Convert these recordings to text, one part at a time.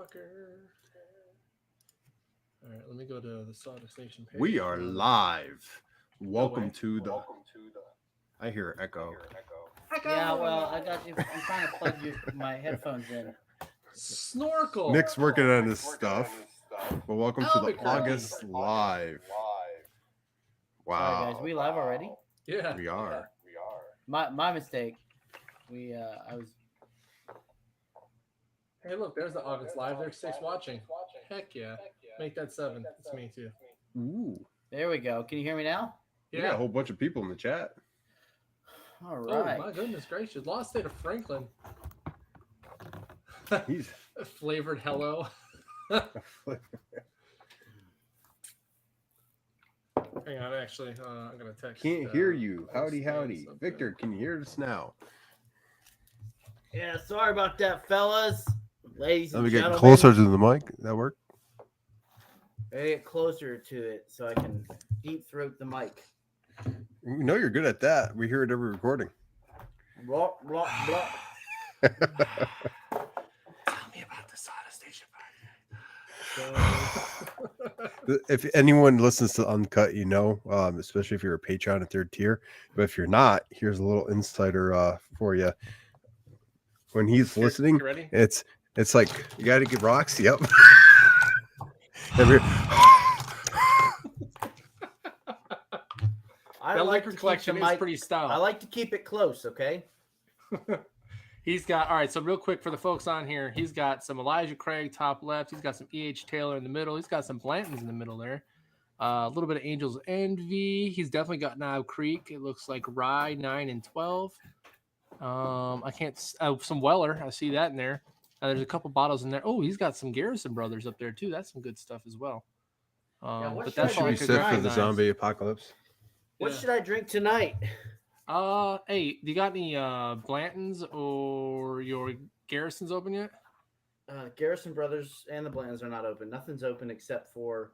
Walker. All right, let me go to the Sawdust Nation page. We are live. Welcome way. to the. I hear echo. Yeah, well, I got you. I'm trying to plug my headphones in. Snorkel. Nick's working on his stuff. Well, welcome to the Albuquerque. August live. Wow. Sorry, guys. We live already? Yeah. We are. My mistake. I was. Hey, look, there's the August live. There's 6 watching. Heck yeah. Make that 7. It's me too. Ooh. There we go. Can you hear me now? We got a whole bunch of people in the chat. All Oh right. my goodness gracious! Lost State of Franklin. He's Flavored hello. Hang on, actually, I'm gonna text. can't hear you. Howdy, Stan howdy. something. Victor, can you hear us now? Yeah, sorry about that, fellas. Ladies Let and me get gentlemen. closer to the mic. That work? I get closer to it so I can deep throat the mic. We know you're good at that. We hear it every recording. Blah, blah, blah. Tell me about the Sawdust Nation podcast. If anyone listens to Uncut, you know, especially if you're a Patreon at 3rd tier. But if you're not, here's a little insider for you. When he's listening, You ready? it's like you got to get rocks. Yep. Every, I That like liquor to keep collection the is mic- pretty stout. I like to keep it close, okay? He's got, all right, so real quick for the folks on here, he's got some Elijah Craig top left. He's got some E.H. Taylor in the middle. He's got some Blantons in the middle there. A little bit of Angels Envy. He's definitely got Knob Creek. It looks like Rye 9 and 12. I can't, some Weller. I see that in there. There's a couple bottles in there. Oh, he's got some Garrison Brothers up there too. That's some good stuff as well. what But should I that's should all I be could set for recognize. the zombie apocalypse. What Yeah. should I drink tonight? Hey, do you got any Blantons or your Garrisons open yet? Garrison Brothers and the Bland's are not open. Nothing's open except for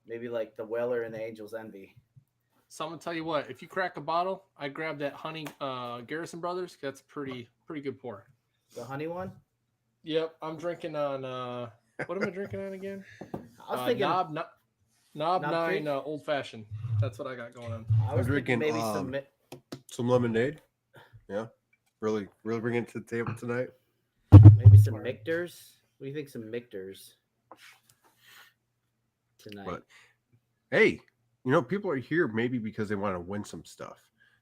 maybe like the Weller and the Angels Envy. So I'm gonna tell you what. If you crack a bottle, I grab that honey Garrison Brothers. That's pretty good pour. The honey one? Yep, I'm drinking on. What am I drinking on again? I was thinking Knob Knob 9 Creek? Old Fashioned. That's what I got going on. I was drinking, thinking maybe some Some lemonade. Yeah. Really bringing it to the table tonight. Mictors. What do you think? Some Mictors tonight. But hey, you know, people are here maybe because they want to win some stuff.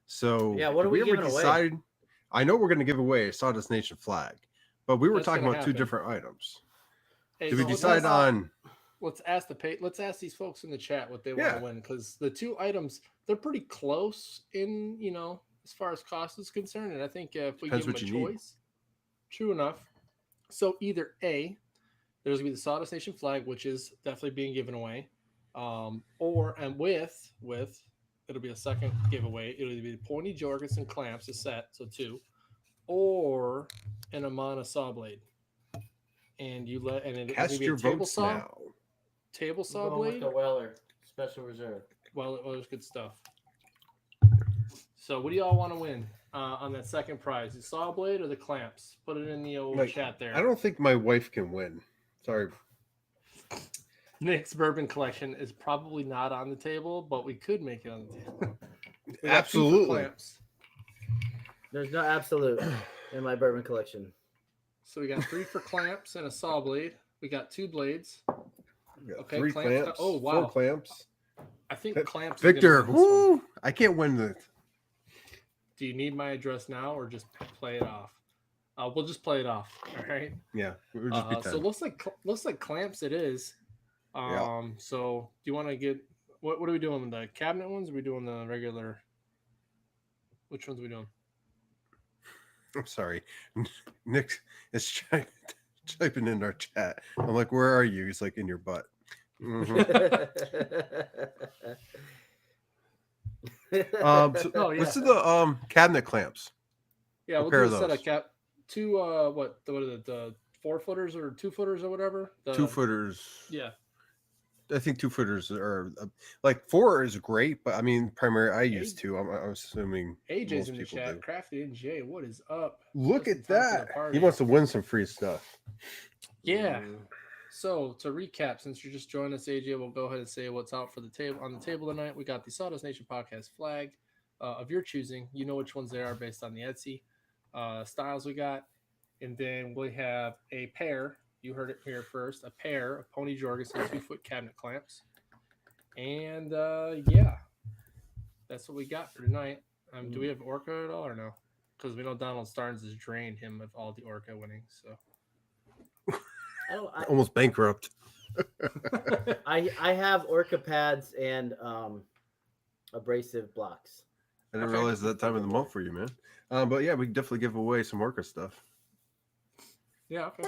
So Yeah, what are did we ever giving away? decide? I know we're going to give away a Sawdust Nation flag, but we were That's talking gonna about 2 happen. different items. Hey, Did we so decide on? Let's ask let's ask these folks in the chat what they want Yeah. to win, because the 2 items, they're pretty close in, as far as cost is concerned, and I think if we Depends give them a what you need. choice, true enough. So either A, there's gonna be the Sawdust Nation flag, which is definitely being given away, with it'll be a second giveaway. It'll be the Pointy Jorgensen clamps, a set, so 2, or an Amana saw blade. And it's gonna Cast be your a table votes saw. now. Table I'm saw going with blade. the Weller Special Reserve. Well, there's good stuff. So, what do y'all want to win on that second prize? The saw blade or the clamps? Put it in the old Like, chat there. I don't think my wife can win. Sorry. Nick's bourbon collection is probably not on the table, but we could make it on the table. We got 2 for Absolutely. clamps. There's no absolute in my bourbon collection. So we got 3 for clamps and a saw blade. We got 2 blades. We got Okay, 3 clamps. clamps. Oh, 4 wow. clamps. I think clamps. is Victor, gonna win this one. woo! I can't win the. Do you need my address now or just play it off? We'll just play it off. All right. Yeah, we'll just So pretend. looks like clamps it is. Yeah. So do you want to get what are we doing? The cabinet ones? Or are we doing the regular? Which ones are we doing? I'm sorry. Nick is typing in our chat. I'm like, where are you? He's like, in your butt. Mhm. So Oh, yeah. let's do the cabinet clamps. Yeah, we'll pair do of a set those. of cap. 2 what are the 4-footers or 2-footers or whatever? 2 footers. Yeah. I think 2 footers are like 4 is great, but I mean, primarily I use 2. I'm assuming AJ's most in the people chat. do. Crafty NJ, what is up? Look Just in at time for the that. party. He wants to win some free stuff. Yeah. So to recap, since you're just joining us, AJ, we'll go ahead and say what's out for the table on the table tonight. We got the Sawdust Nation podcast flag of your choosing. You know which ones they are based on the Etsy styles we got, and then we have a pair. You heard it here first. A pair of Pony Jorgensen 2-foot cabinet clamps, and yeah, that's what we got for tonight. Do we have Orca at all or no? Because we know Donald Starnes has drained him of all the Orca winnings. So Almost bankrupt. I have Orca pads and abrasive blocks. I didn't Okay. realize that time of the month for you, man. But yeah, we can definitely give away some Orca stuff. yeah, okay.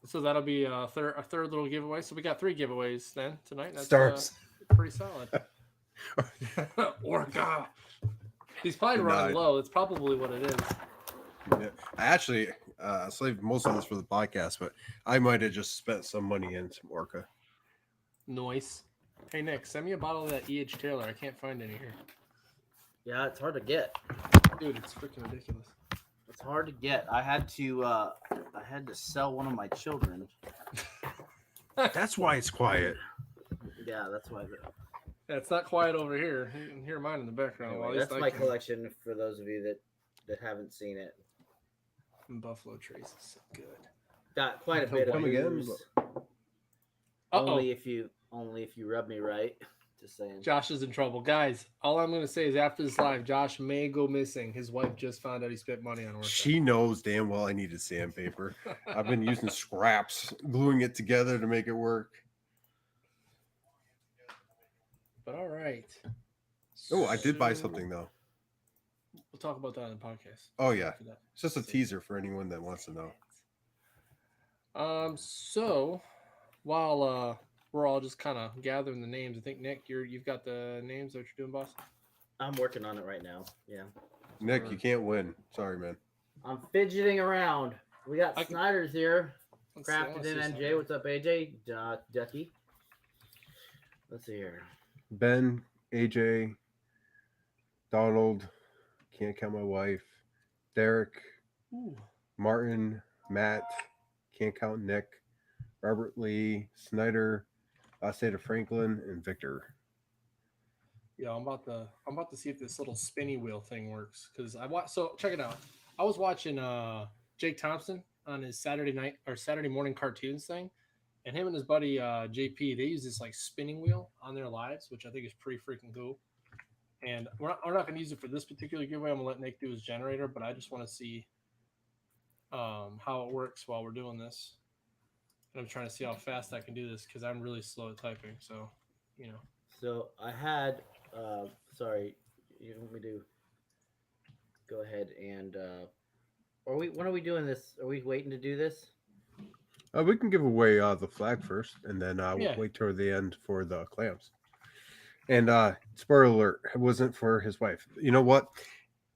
So that'll be a third little giveaway. So we got 3 giveaways then tonight. That's Stars. pretty solid. Orca. He's probably running Denied. low. It's probably what it is. Yeah. I actually saved most of this for the podcast, but I might have just spent some money in some Orca. Noise. Hey Nick, send me a bottle of that E.H. Taylor. I can't find any here. Yeah, it's hard to get. Dude, it's freaking ridiculous. It's hard to get. I had to sell one of my children. That's why it's quiet. Yeah, that's why. Yeah, it's not quiet over here. You can hear mine in the background. Anyway, Well, at least that's I my can. collection for those of you that haven't seen it. Buffalo Trace is so good. Got quite a bit of Come again? booze. Uh-oh. Only if you rub me right. Just saying. Josh is in trouble. Guys, all I'm going to say is after this live, Josh may go missing. His wife just found out he spent money on Orca. She knows damn well I needed sandpaper. I've been using scraps, gluing it together to make it work. But all right. Oh, I did buy So- something though. We'll talk about that on the podcast. Oh yeah, After that. it's just a teaser for anyone that wants to know. So while we're all just kind of gathering the names, I think Nick, you've got the names that you're doing, boss. I'm working on it right now. Yeah. Nick, you can't win. Sorry, man. I'm fidgeting around. We got I can- Snyder's here. Let's see, I wanna Crafted see in something. NJ. What's up, AJ? Ducky. Let's see here. Ben, AJ, Donald, can't count my wife, Derek, Ooh. Martin, Matt, can't count Nick, Robert Lee, Snyder, State of Franklin, and Victor. Yeah, I'm about to see if this little spinny wheel thing works because I watched. So check it out. I was watching Jake Thompson on his Saturday night or Saturday morning cartoons thing, and him and his buddy JP, they use this like spinning wheel on their lives, which I think is pretty freaking cool. And we're not going to use it for this particular giveaway. I'm gonna let Nick do his generator, but I just want to see how it works while we're doing this. And I'm trying to see how fast I can do this because I'm really slow at typing. So, you know. So I had, sorry, you want me to go ahead and, when are we doing this? Are we waiting to do this? We can give away the flag first, and then Yeah. we'll wait toward the end for the clamps. And spoiler alert, it wasn't for his wife. You know what?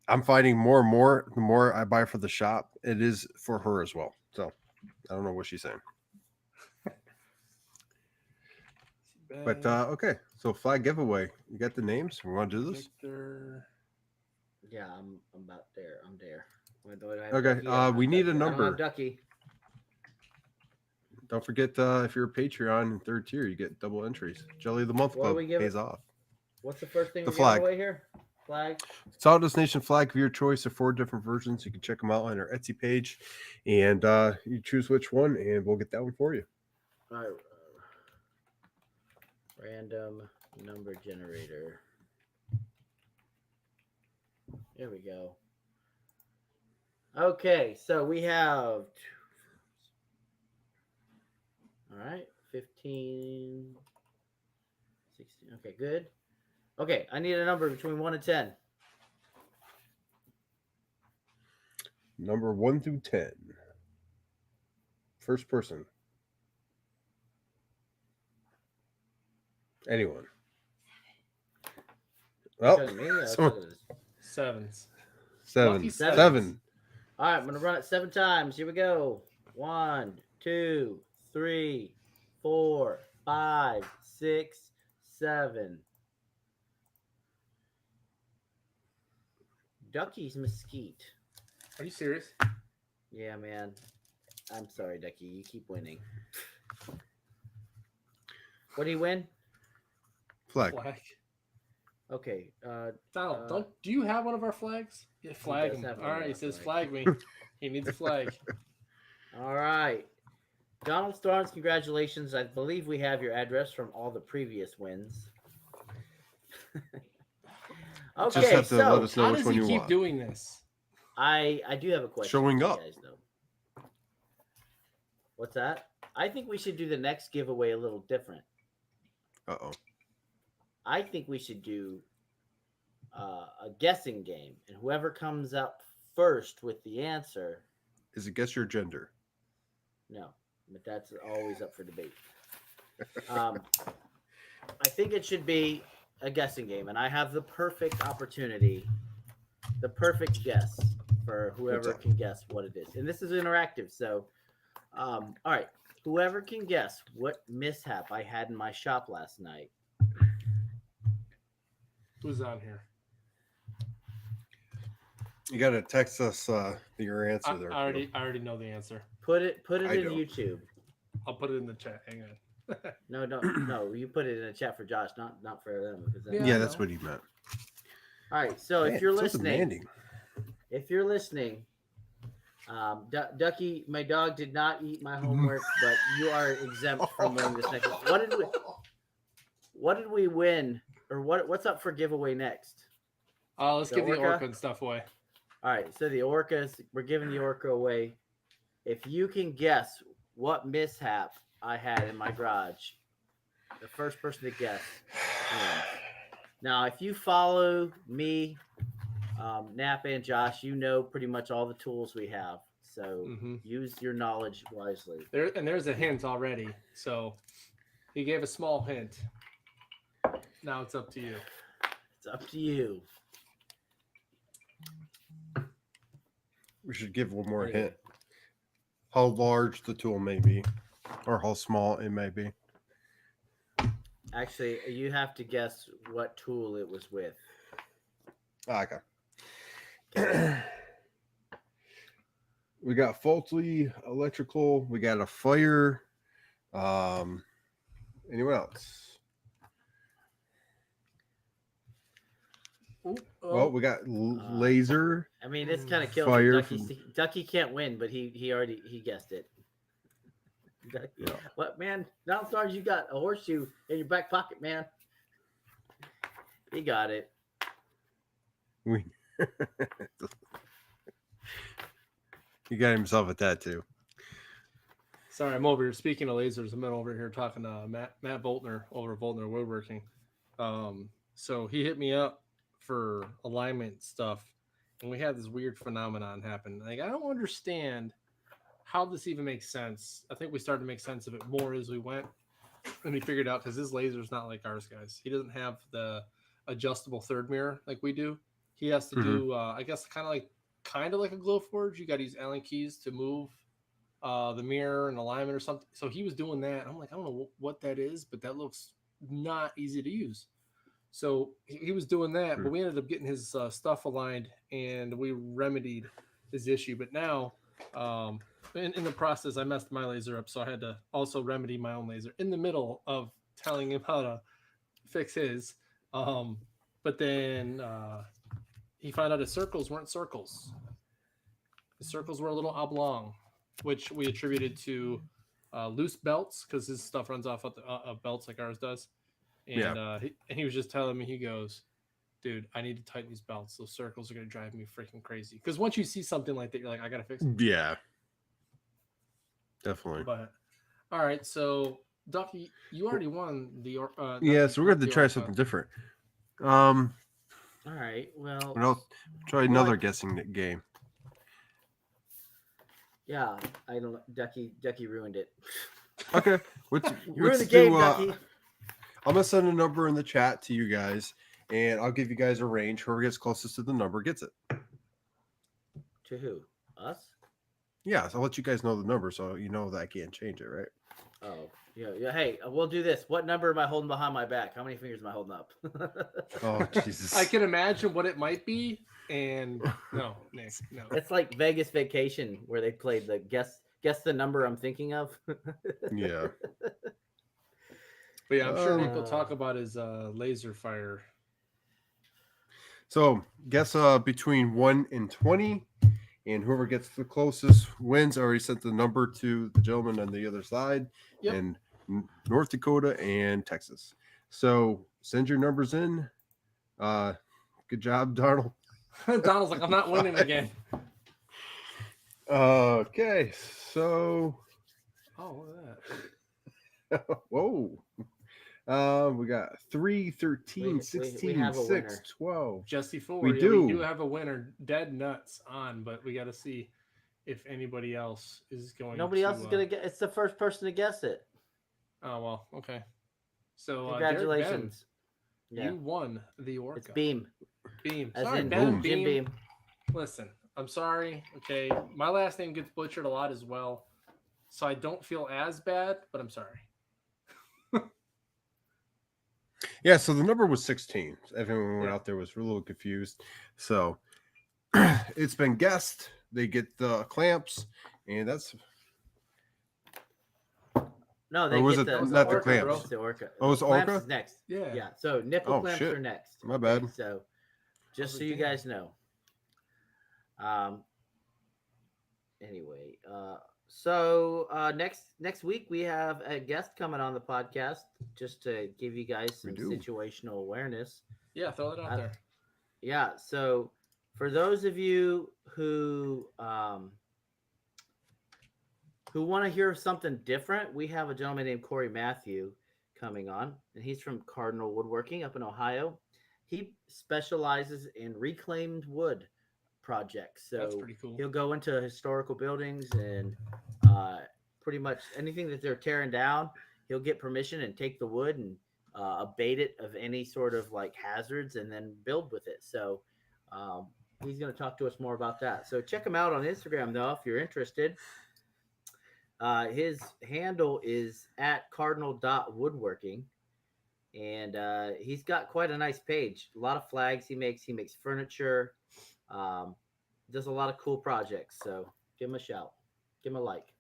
I'm finding more and more, the more I buy for the shop, it is for her as well. So I don't know what she's saying. But okay, so flag giveaway. You got the names? We want to do this? Victor. Yeah, I'm about there. I'm there. Wait, do I have Okay, Ducky? I don't we have need a Ducky. I don't have number. Ducky. Don't forget if you're a Patreon in 3rd tier, you get double entries. Jelly of the Month What do Club we give pays it? off. What's the first thing The we're flag. giving away here? Flag. Sawdust Nation flag of your choice of 4 different versions. You can check them out on our Etsy page, and you choose which one, and we'll get that one for you. All right. Random number generator. There we go. Okay, so we have. All right, 15, 16. Okay, good. Okay, I need a number between 1 and 10. Number 1 through 10. First person. Anyone? Well, Telling me? Yeah, that's someone- what it is. Sevens. 7. Lucky 7. All right, I'm gonna run it 7 times. Here we go. 1, 2, 3, 4, 5, 6, 7. Ducky's Mesquite. Are you serious? Yeah, man. I'm sorry, Ducky. You keep winning. What do you win? Flag. Flag. Okay. Donald, do you have one of our flags? Yeah, flag does him. have one All of right, he our says flags. flag me. He needs a flag. All right. Donald Starnes, congratulations. I believe we have your address from all the previous wins. Just Okay, have to let so us know How which does one he you keep want. doing this? I do have a question Showing for you up. guys, though. What's that? I think we should do the next giveaway a little different. Uh-oh. I think we should do a guessing game, and whoever comes up first with the answer, Is it guess your gender? no, but that's always up for debate. I think it should be a guessing game, and I have the perfect opportunity, the perfect guess for whoever up? can guess what it is. And this is interactive, so all right, whoever can guess what mishap I had in my shop last night. Who's on here? You got to text us your answer I there. already know the answer. Put it I in don't. YouTube. I'll put it in the chat. Hang on. No, you put it in a chat for Josh, not for them. Because Yeah, Yeah, I that's know. what he meant. All right, so Man, if you're so listening, demanding. Ducky, my dog did not eat my homework, but you are exempt from winning this next. What did we win, or what's up for giveaway next? Let's The give the orca? orca and stuff away. All right, so the orcas, we're giving the orca away. If you can guess what mishap I had in my garage, the first person to guess wins. Now, if you follow me, Napa and Josh, you know pretty much all the tools we have. So use your knowledge wisely. There's a hint already. So he gave a small hint. Now it's up to you. It's up to you. We should give one more Anyway. hint. How large the tool may be, or how small it may be. Actually, you have to guess what tool it was with. Okay. We got faulty electrical. We got a fire. Anyone else? Well, we got laser. I mean, this kind of kills Fire it. Ducky can't win, but he already guessed it. Ducky. Yeah. What, man? Donald Starnes, you got a horseshoe in your back pocket, man. He got it. We he got himself a tattoo. Sorry, I'm over here. Speaking of lasers, I'm over here talking to Matt Voltner over at Voltner Woodworking. So he hit me up for alignment stuff, and we had this weird phenomenon happen. Like, I don't understand how this even makes sense. I think we started to make sense of it more as we went, and we figured out because his laser's not like ours, guys. He doesn't have the adjustable third mirror like we do. He has to do, I guess, kind of like a Glowforge. You got to use Allen keys to move the mirror and alignment or something. So he was doing that. I'm like, I don't know what that is, but that looks not easy to use. So he was doing that, but we ended up getting his stuff aligned, and we remedied his issue. But now, in the process, I messed my laser up, so I had to also remedy my own laser in the middle of telling him how to fix his. But then he found out his circles weren't circles. His circles were a little oblong, which we attributed to loose belts because his stuff runs off of belts like ours does. And he was just telling me, he goes, dude, I need to tighten these belts. Those circles are going to drive me freaking crazy. Because once you see something like that, you're like, I got to fix it. Yeah. Definitely. But, all right. So, Ducky, you already won the... yeah, so we're going to try something different. All right. Well, I'll try another guessing game. Yeah, I don't. Ducky ruined it. Okay. You ruined the game, Ducky. I'm gonna send a number in the chat to you guys, and I'll give you guys a range. Whoever gets closest to the number gets it. To who? Us? Yeah, so I'll let you guys know the number, so you know that I can't change it, right? Oh, yeah. Hey, we'll do this. What number am I holding behind my back? How many fingers am I holding up? Oh, Jesus. I can imagine what it might be, and no, Nick, no. It's like Vegas Vacation, where they played the guess the number I'm thinking of. Yeah. But yeah, I'm sure Nick will Um, talk about his laser fire. So guess between 1 and 20, and whoever gets the closest wins. I already sent the number to the gentleman on the other side, Yep. and North Dakota and Texas. So send your numbers in. Good job, Darnold. Donald's like, I'm not winning again. Okay, so Oh, look at that. whoa. We got 3, 13, we 16, have a 6, winner. 12. Jesse Ford. We We do. do have a winner. Dead nuts on, but we got to see if anybody else is going. Nobody else is gonna get. It's the first person to guess it. Oh well, okay. So Congratulations. Derek, Ben, you won the Orca. It's Beam. Beam. As Sorry, in Ben. Jim Beam. Listen, I'm sorry. Okay, my last name gets butchered a lot as well, so I don't feel as bad, but I'm sorry. Yeah, so the number was 16. Everyone went Yeah. out there was a little confused. So it's been guessed. They get the clamps, and that's No, they Or was get it the not the Orca, clamps? bro. It's the Orca. Oh, it's The clamps Orca? is next. Yeah. Yeah. So nipple Oh, clamps shit. are next. My bad. So just was so like, you damn. guys know. Anyway, next week we have a guest coming on the podcast just to give you guys some do. situational awareness. Yeah, throw it out I- there. Yeah, so for those of you who want to hear something different, we have a gentleman named Corey Matthew coming on, and he's from Cardinal Woodworking up in Ohio. He specializes in reclaimed wood projects. So That's pretty cool. he'll go into historical buildings and pretty much anything that they're tearing down, he'll get permission and take the wood and abate it of any sort of like hazards and then build with it. So he's going to talk to us more about that. So check him out on Instagram though if you're interested. His handle is at cardinal.woodworking, and he's got quite a nice page. A lot of flags he makes. He makes furniture. Does a lot of cool projects. So give him a shout. Give him a like.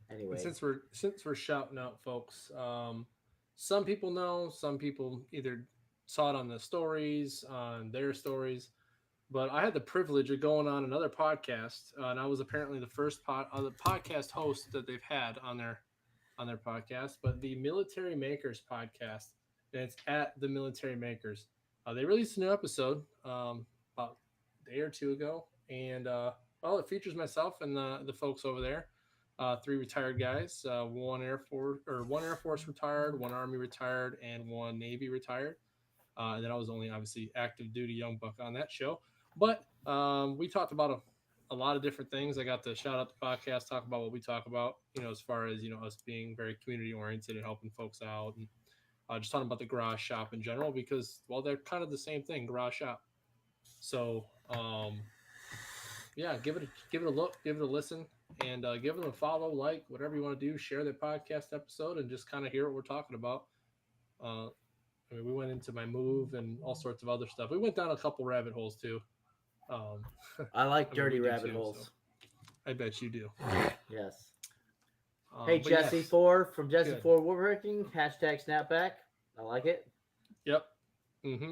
Anyway, And since we're shouting out folks, some people know, some people either saw it on the stories, on their stories, but I had the privilege of going on another podcast, and I was apparently the first the podcast host that they've had on their podcast. But the Military Makers podcast, and it's at the Military Makers. They released a new episode about a day or two ago, and well, it features myself and the folks over there. 3 retired guys, one Air Force retired, 1 Army retired, and 1 Navy retired. And then I was only obviously active duty young buck on that show. But we talked about a lot of different things. I got to shout out the podcast, talk about what we talk about, as far as, us being very community oriented and helping folks out, and just talking about the garage shop in general, because, well, they're kind of the same thing, garage shop. So, yeah, give it a look, give it a listen, and give them a follow, like, whatever you want to do, share the podcast episode, and just kind of hear what we're talking about. I mean, we went into my move and all sorts of other stuff. We went down a couple rabbit holes too. I like I mean, dirty we do rabbit too, holes. so I bet you do. Yes. Hey, But Jesse yes. 4 from Jesse Good. 4 Woodworking. #snapback. I like it. Yep. Mm-hmm.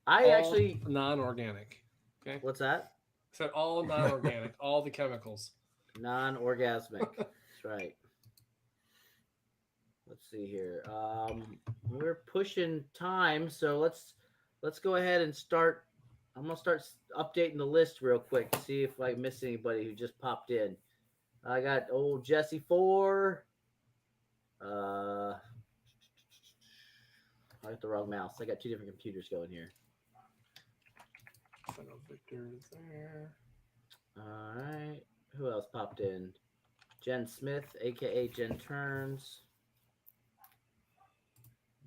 I actually. non-organic. Okay. What's that? Said all non-organic. All the chemicals. Non-orgasmic. That's right. Let's see here. We're pushing time, so let's go ahead and start. I'm gonna start updating the list real quick to see if I missed anybody who just popped in. I got old Jesse 4. I got the wrong mouse. I got 2 different computers going here. I know Victor is there. All right. Who else popped in? Jen Smith, aka Jen Turns.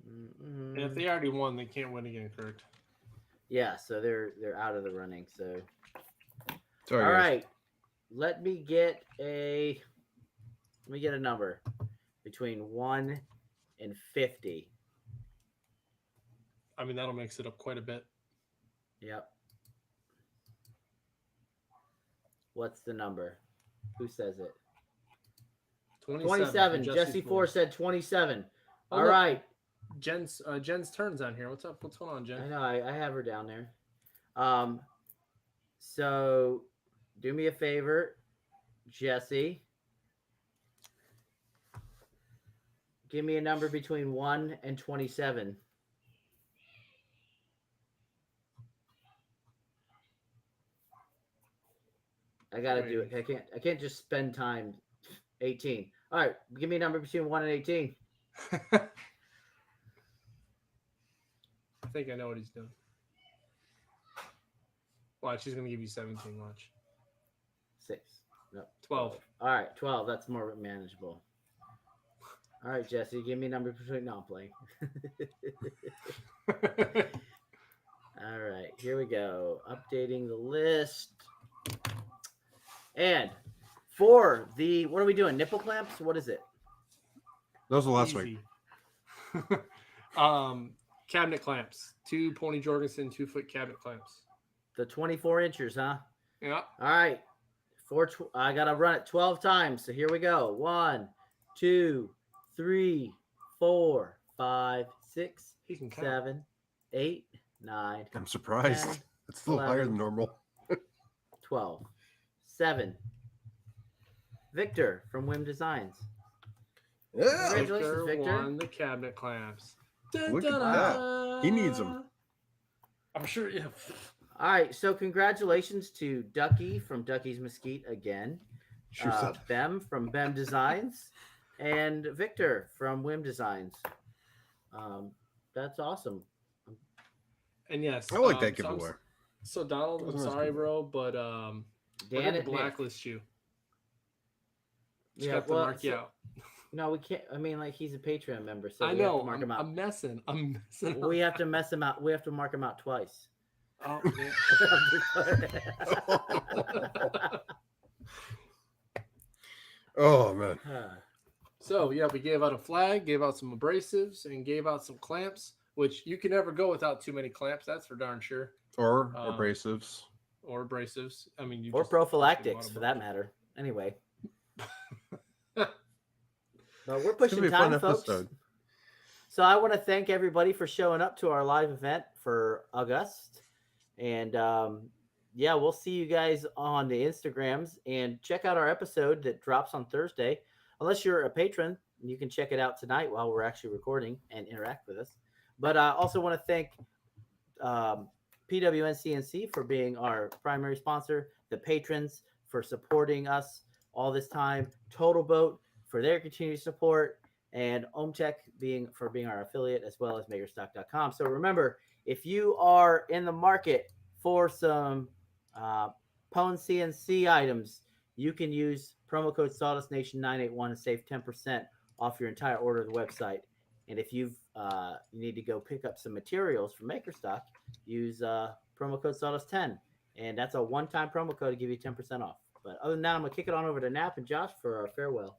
And if they already won, they can't win again, Kurt. Yeah, so they're out of the running. So sorry. all guys. right. Let me get a number between 1 and 50. I mean, that'll mix it up quite a bit. Yep. What's the number? Who says it? 27. Jesse 4 said 27. Oh, All look, right. Jen's turns on here. What's up? What's going on, I Jen? know. I have her down there. So do me a favor, Jesse. Give me a number between 1 and 27. I gotta do it. I can't just spend time. 18. All right. Give me a number between 1 and 18. I think I know what he's doing. Watch, he's gonna give you 17. Watch. 6. No. 12. All right. 12. That's more manageable. All right, Jesse. Give me a number between. No, I'm playing. All right. Here we go. Updating the list. And for the, what are we doing? Nipple clamps? What is it? That was the last week. Easy. Cabinet clamps. 2 Pony Jorgensen 2-foot cabinet clamps. The 24 inches, huh? Yeah. All right. I got to run it 12 times. So here we go. 1, 2, 3, 4, 5, 6, He can count. 7, 8, 9, I'm surprised. 10, It's a little higher 11. than normal. 12, 7. Victor from Whim Designs. Yeah. Congratulations, Victor. Won the cabinet clamps. Look at that. He needs them. I'm sure. Yeah. All right. So congratulations to Ducky from Ducky's Mesquite again. Sure said. Bem from Bem Designs. And Victor from Whim Designs. That's awesome. And yes, I like that so giveaway. So Donald, I'm Wasn't as sorry, good. bro, but we're Dan gonna and Nick. blacklist you. Just Yeah, have to well, mark you out. No, we can't. I mean, like he's a Patreon member, so I we have know. to mark him out. I'm messing. I'm messing. We have to mess him out. We have to mark him out twice. Oh, Oh man. So yeah, we gave out a flag, gave out some abrasives, and gave out some clamps. Which you can never go without too many clamps. That's for darn sure. Or Um, abrasives. Or abrasives. I mean, you Or just- prophylactics, for that matter. Anyway. But we're It's gonna pushing be a time, fun folks. episode. So I want to thank everybody for showing up to our live event for August. And yeah, we'll see you guys on the Instagrams, and check out our episode that drops on Thursday. Unless you're a patron, you can check it out tonight while we're actually recording and interact with us. But I also want to thank PWNCNC for being our primary sponsor, the patrons for supporting us all this time, Total Boat for their continued support, and OhmTech being our affiliate, as well as Makerstock.com. So remember, if you are in the market for some Pwn CNC items, you can use promo code SawdustNation981 and save 10% off your entire order of the website. And if you need to go pick up some materials from Makerstock, use promo code Sawdust10, and that's a one-time promo code to give you 10% off. But other than that, I'm gonna kick it on over to Nap and Josh for our farewell.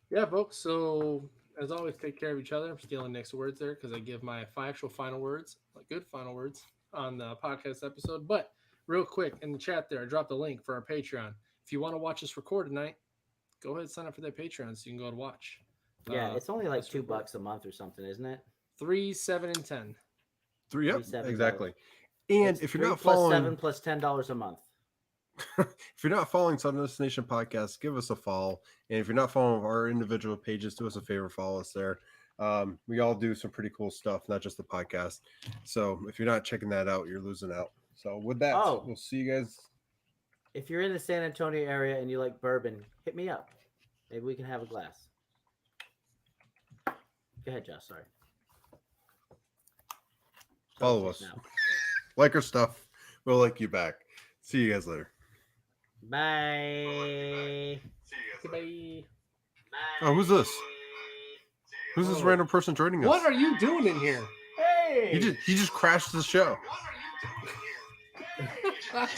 Yeah, folks. So as always, take care of each other. I'm stealing Nick's words there because I give my actual final words, like good final words, on the podcast episode. But real quick, in the chat there, I dropped a link for our Patreon. If you want to watch us record tonight, go ahead and sign up for that Patreon so you can go and watch. Yeah, it's only like let's record. $2 a month or something, isn't it? 3, 7, and 10. 3, yep, $37. exactly. And It's if you're 3 not plus following, 7 plus $10 a month. if you're not following Southern Destination Podcast, give us a follow. And if you're not following our individual pages, do us a favor, follow us there. We all do some pretty cool stuff, not just the podcast. So if you're not checking that out, you're losing out. So with that, we'll see you guys. If you're in the San Antonio area and you like bourbon, hit me up. Maybe we can have a glass. Go ahead, Josh. Sorry. Follow us. Like our stuff. We'll like you back. See you guys later. Bye. Bye. Oh, who's this? Who's this random person joining us? What are you doing in here? Hey! He just crashed the show. What are you doing in here?